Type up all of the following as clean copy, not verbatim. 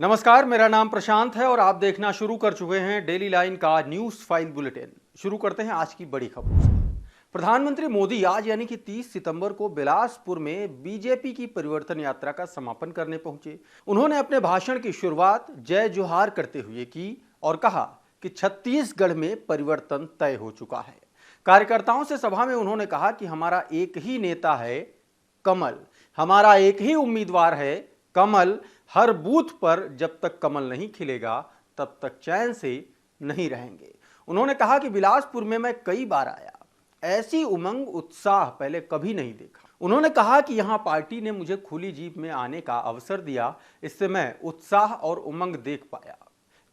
नमस्कार, मेरा नाम प्रशांत है और आप देखना शुरू कर चुके हैं डेली लाइन का न्यूज फाइल बुलेटिन। शुरू करते हैं आज की बड़ी खबरों से। प्रधानमंत्री मोदी आज यानी कि 30 सितंबर को बिलासपुर में बीजेपी की परिवर्तन यात्रा का समापन करने पहुंचे। उन्होंने अपने भाषण की शुरुआत जय जोहार करते हुए की और कहा कि छत्तीसगढ़ में परिवर्तन तय हो चुका है। कार्यकर्ताओं से सभा में उन्होंने कहा कि हमारा एक ही नेता है कमल, हमारा एक ही उम्मीदवार है कमल। हर बूथ पर जब तक कमल नहीं खिलेगा तब तक चैन से नहीं रहेंगे। उन्होंने कहा कि बिलासपुर में मैं कई बार आया, ऐसी उमंग उत्साह पहले कभी नहीं देखा। उन्होंने कहा कि यहां पार्टी ने मुझे खुली जीप में आने का अवसर दिया, इससे मैं उत्साह और उमंग देख पाया।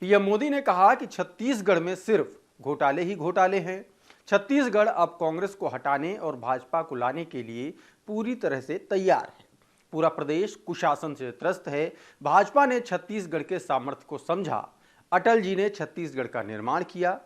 पीएम मोदी ने कहा कि छत्तीसगढ़ में सिर्फ घोटाले ही घोटाले हैं। छत्तीसगढ़ अब कांग्रेस को हटाने और भाजपा को लाने के लिए पूरी तरह से तैयार है। पूरा प्रदेश कुशासन से त्रस्त है। भाजपा ने छत्तीसगढ़ के सामर्थ्य को समझा। अटल जी ने छत्तीसगढ़ का निर्माण किया।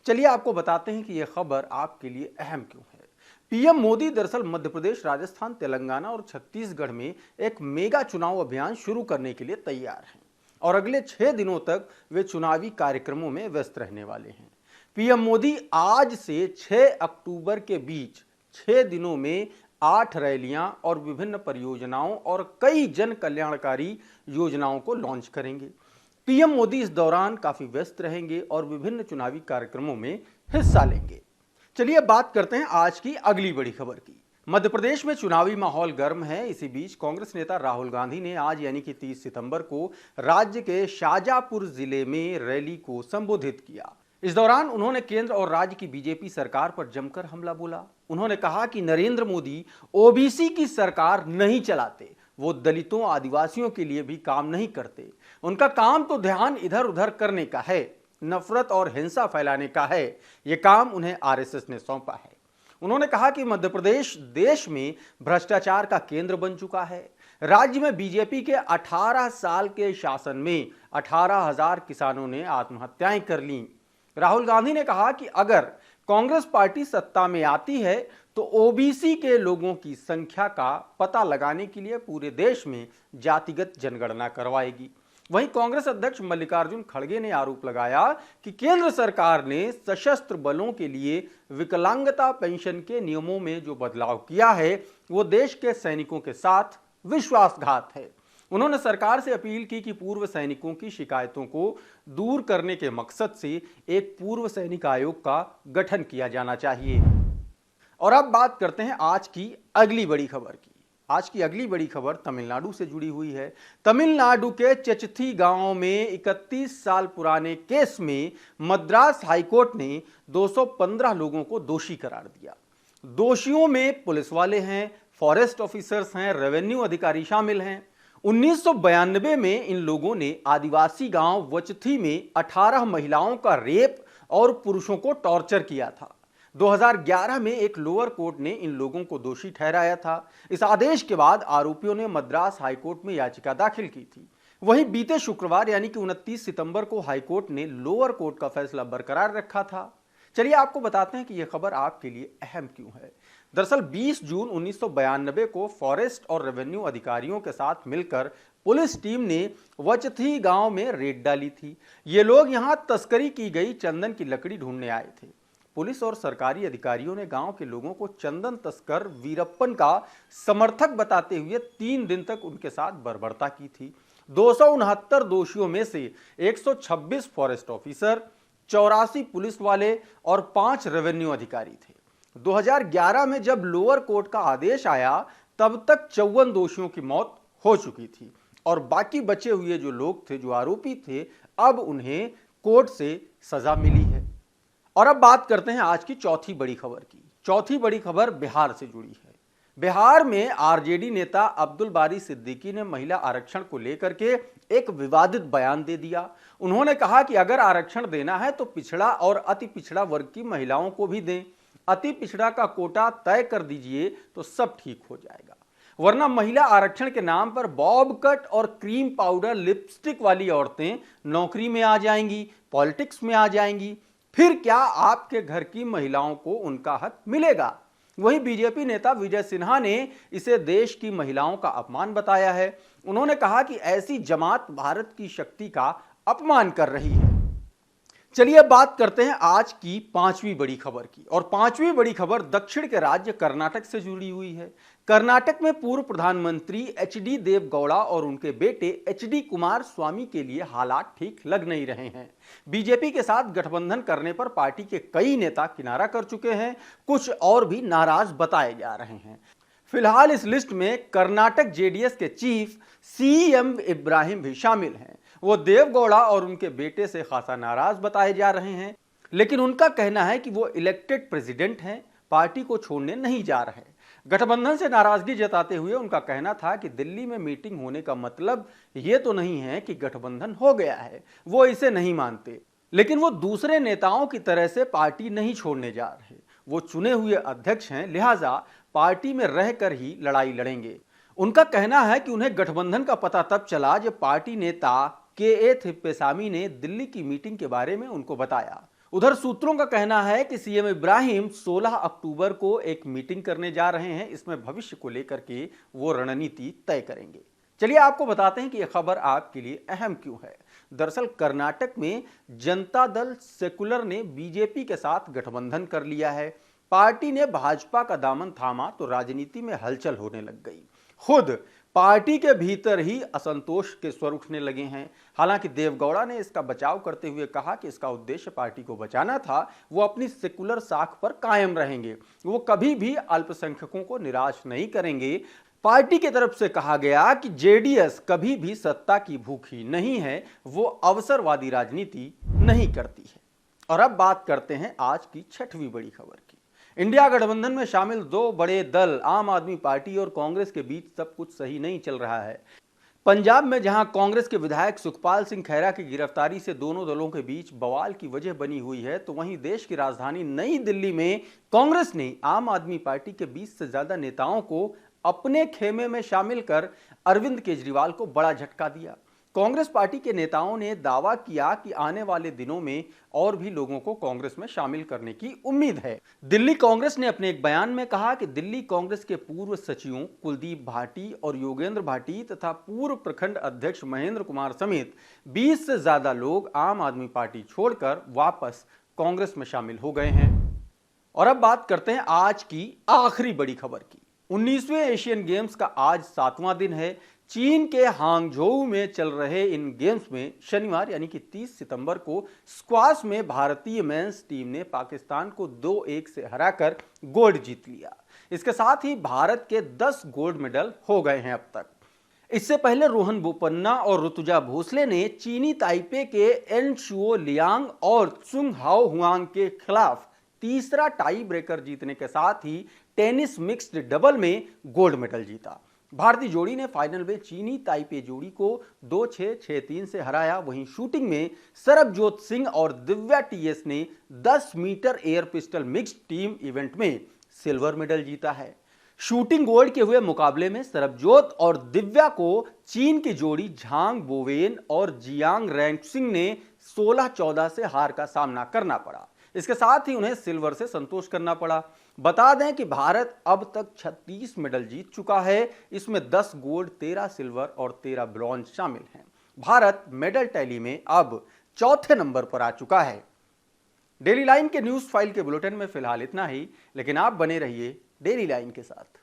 चलिए आपको बताते हैं कि यह खबर आपके लिए अहम क्यों है। पीएम मोदी दरअसल मध्य प्रदेश, राजस्थान, तेलंगाना और छत्तीसगढ़ में एक मेगा चुनाव अभियान शुरू करने के लिए तैयार हैं और अगले 6 दिनों तक वे चुनावी कार्यक्रमों में व्यस्त रहने वाले हैं। पीएम मोदी आज से 6 अक्टूबर के बीच 6 दिनों में 8 रैलियां और विभिन्न परियोजनाओं और कई जन कल्याणकारी योजनाओं को लॉन्च करेंगे। पीएम मोदी इस दौरान काफी व्यस्त रहेंगे और विभिन्न चुनावी कार्यक्रमों में हिस्सा लेंगे। चलिए बात करते हैं आज की अगली बड़ी खबर की। मध्य प्रदेश में चुनावी माहौल गर्म है। इसी बीच कांग्रेस नेता राहुल गांधी ने आज यानी कि 30 सितंबर को राज्य के शाजापुर जिले में रैली को संबोधित किया। इस दौरान उन्होंने केंद्र और राज्य की बीजेपी सरकार पर जमकर हमला बोला। उन्होंने कहा कि नरेंद्र मोदी ओबीसी की सरकार नहीं चलाते, वो दलितों, आदिवासियों के लिए भी काम नहीं करते। उनका काम तो ध्यान इधर उधर करने का है, नफरत और हिंसा फैलाने का है। ये काम उन्हें आरएसएस ने सौंपा है। उन्होंने कहा कि मध्य प्रदेश देश में भ्रष्टाचार का केंद्र बन चुका है। राज्य में बीजेपी के 18 साल के शासन में 18,000 किसानों ने आत्महत्याएं कर लीं। राहुल गांधी ने कहा कि अगर कांग्रेस पार्टी सत्ता में आती है तो ओबीसी के लोगों की संख्या का पता लगाने के लिए पूरे देश में जातिगत जनगणना करवाएगी। वहीं कांग्रेस अध्यक्ष मल्लिकार्जुन खड़गे ने आरोप लगाया कि केंद्र सरकार ने सशस्त्र बलों के लिए विकलांगता पेंशन के नियमों में जो बदलाव किया है वो देश के सैनिकों के साथ विश्वासघात है। उन्होंने सरकार से अपील की कि पूर्व सैनिकों की शिकायतों को दूर करने के मकसद से एक पूर्व सैनिक आयोग का गठन किया जाना चाहिए। और अब बात करते हैं आज की अगली बड़ी खबर की। आज की अगली बड़ी खबर तमिलनाडु से जुड़ी हुई है। तमिलनाडु के चचथी गांव में 31 साल पुराने केस में मद्रास हाईकोर्ट ने 215 लोगों को दोषी करार दिया। दोषियों में पुलिस वाले हैं, फॉरेस्ट ऑफिसर्स हैं, रेवेन्यू अधिकारी शामिल हैं। 1992 में इन लोगों ने आदिवासी गांव वचथी में 18 महिलाओं का रेप और पुरुषों को टॉर्चर किया था। 2011 में एक लोअर कोर्ट ने इन लोगों को दोषी ठहराया था। इस आदेश के बाद आरोपियों ने मद्रास हाईकोर्ट में याचिका दाखिल की थी। वहीं बीते शुक्रवार यानी कि 29 सितंबर को हाईकोर्ट ने लोअर कोर्ट का फैसला बरकरार रखा था। चलिए आपको बताते हैं कि यह खबर आपके लिए अहम क्यों है। दरअसल 20 जून 1992 को फॉरेस्ट और रेवेन्यू अधिकारियों के साथ मिलकर पुलिस टीम ने वचथी गांव में रेड डाली थी। ये लोग यहां तस्करी की गई चंदन की लकड़ी ढूंढने आए थे। पुलिस और सरकारी अधिकारियों ने गांव के लोगों को चंदन तस्कर वीरप्पन का समर्थक बताते हुए 3 दिन तक उनके साथ बर्बरता की थी। 269 दोषियों में से 126 फॉरेस्ट ऑफिसर, 84 पुलिस वाले और 5 रेवेन्यू अधिकारी थे। 2011 में जब लोअर कोर्ट का आदेश आया तब तक 54 दोषियों की मौत हो चुकी थी और बाकी बचे हुए जो लोग थे, जो आरोपी थे, अब उन्हें कोर्ट से सजा मिली है। और अब बात करते हैं आज की चौथी बड़ी खबर की। चौथी बड़ी खबर बिहार से जुड़ी है। बिहार में आरजेडी नेता अब्दुल बारी सिद्दीकी ने महिला आरक्षण को लेकर के एक विवादित बयान दे दिया। उन्होंने कहा कि अगर आरक्षण देना है तो पिछड़ा और अति पिछड़ा वर्ग की महिलाओं को भी दें। अति पिछड़ा का कोटा तय कर दीजिए तो सब ठीक हो जाएगा, वरना महिला आरक्षण के नाम पर बॉब कट और क्रीम पाउडर लिपस्टिक वाली औरतें नौकरी में आ जाएंगी, पॉलिटिक्स में आ जाएंगी। फिर क्या आपके घर की महिलाओं को उनका हक मिलेगा? वहीं बीजेपी नेता विजय सिन्हा ने इसे देश की महिलाओं का अपमान बताया है। उन्होंने कहा कि ऐसी जमात भारत की शक्ति का अपमान कर रही है। चलिए अब बात करते हैं आज की पांचवी बड़ी खबर की, और पांचवी बड़ी खबर दक्षिण के राज्य कर्नाटक से जुड़ी हुई है। कर्नाटक में पूर्व प्रधानमंत्री एचडी देवगौड़ा और उनके बेटे एचडी कुमार स्वामी के लिए हालात ठीक लग नहीं रहे हैं। बीजेपी के साथ गठबंधन करने पर पार्टी के कई नेता किनारा कर चुके हैं, कुछ और भी नाराज बताए जा रहे हैं। फिलहाल इस लिस्ट में कर्नाटक जेडीएस के चीफ सीएम इब्राहिम भी शामिल हैं। वो देवगौड़ा और उनके बेटे से खासा नाराज बताए जा रहे हैं, लेकिन उनका कहना है कि वो इलेक्टेड प्रेसिडेंट हैं, पार्टी को छोड़ने नहीं जा रहे। गठबंधन से नाराजगी जताते हुए उनका कहना था कि दिल्ली में मीटिंग होने का मतलब ये तो नहीं है कि गठबंधन हो गया है, वो इसे नहीं मानते, लेकिन वो दूसरे नेताओं की तरह से पार्टी नहीं छोड़ने जा रहे। वो चुने हुए अध्यक्ष हैं, लिहाजा पार्टी में रहकर ही लड़ाई लड़ेंगे। उनका कहना है कि उन्हें गठबंधन का पता तब चला जब पार्टी नेता के थिप्पेसामी ने दिल्ली की मीटिंग के बारे में उनको बताया। उधर सूत्रों का कहना है कि सीएम इब्राहिम 16 अक्टूबर को एक मीटिंग करने जा रहे हैं। इसमें भविष्य को लेकर के वो रणनीति तय करेंगे। चलिए आपको बताते हैं कि यह खबर आपके लिए अहम क्यों है। दरअसल कर्नाटक में जनता दल सेकुलर ने बीजेपी के साथ गठबंधन कर लिया है। पार्टी ने भाजपा का दामन थामा तो राजनीति में हलचल होने लग गई। खुद पार्टी के भीतर ही असंतोष के स्वर उठने लगे हैं। हालांकि देवगौड़ा ने इसका बचाव करते हुए कहा कि इसका उद्देश्य पार्टी को बचाना था, वो अपनी सेकुलर साख पर कायम रहेंगे, वो कभी भी अल्पसंख्यकों को निराश नहीं करेंगे। पार्टी की तरफ से कहा गया कि जेडीएस कभी भी सत्ता की भूखी नहीं है, वो अवसरवादी राजनीति नहीं करती है। और अब बात करते हैं आज की छठवीं बड़ी खबर की। इंडिया गठबंधन में शामिल दो बड़े दल आम आदमी पार्टी और कांग्रेस के बीच सब कुछ सही नहीं चल रहा है। पंजाब में जहां कांग्रेस के विधायक सुखपाल सिंह खैरा की गिरफ्तारी से दोनों दलों के बीच बवाल की वजह बनी हुई है, तो वहीं देश की राजधानी नई दिल्ली में कांग्रेस ने आम आदमी पार्टी के 20 से ज्यादा नेताओं को अपने खेमे में शामिल कर अरविंद केजरीवाल को बड़ा झटका दिया। कांग्रेस पार्टी के नेताओं ने दावा किया कि आने वाले दिनों में और भी लोगों को कांग्रेस में शामिल करने की उम्मीद है। दिल्ली कांग्रेस ने अपने एक बयान में कहा कि दिल्ली कांग्रेस के पूर्व सचिवों कुलदीप भाटी और योगेंद्र भाटी तथा पूर्व प्रखंड अध्यक्ष महेंद्र कुमार समेत 20 से ज्यादा लोग आम आदमी पार्टी छोड़कर वापस कांग्रेस में शामिल हो गए हैं। और अब बात करते हैं आज की आखिरी बड़ी खबर की। 19वें एशियन गेम्स का आज 7वां दिन है। चीन के हांगझोउ में चल रहे इन गेम्स में शनिवार यानी कि 30 सितंबर को स्क्वाश में भारतीय मेंस टीम ने पाकिस्तान को 2-1 से हराकर गोल्ड जीत लिया। इसके साथ ही भारत के 10 गोल्ड मेडल हो गए हैं अब तक। इससे पहले रोहन बोपन्ना और ऋतुजा भोसले ने चीनी ताइपे के एनशुओ लियांग और चुंग हाओ हुआंग के खिलाफ तीसरा टाई ब्रेकर जीतने के साथ ही टेनिस मिक्स्ड डबल में गोल्ड मेडल जीता। भारतीय जोड़ी ने फाइनल में चीनी ताइपे जोड़ी को 2-6, 6-3 से हराया। वहीं शूटिंग में सरबजोत सिंह और दिव्या टीएस ने 10 metre air pistol mixed team event में सिल्वर मेडल जीता है। शूटिंग गोल्ड के हुए मुकाबले में सरबजोत और दिव्या को चीन की जोड़ी झांग बोवेन और जियांग रैंकसिंग ने 16-14 से हार का सामना करना पड़ा। इसके साथ ही उन्हें सिल्वर से संतोष करना पड़ा। बता दें कि भारत अब तक 36 मेडल जीत चुका है। इसमें 10 गोल्ड, 13 सिल्वर और 13 ब्रॉन्ज शामिल हैं। भारत मेडल टैली में अब चौथे नंबर पर आ चुका है। डेली लाइन के न्यूज फाइल के बुलेटिन में फिलहाल इतना ही, लेकिन आप बने रहिए डेली लाइन के साथ।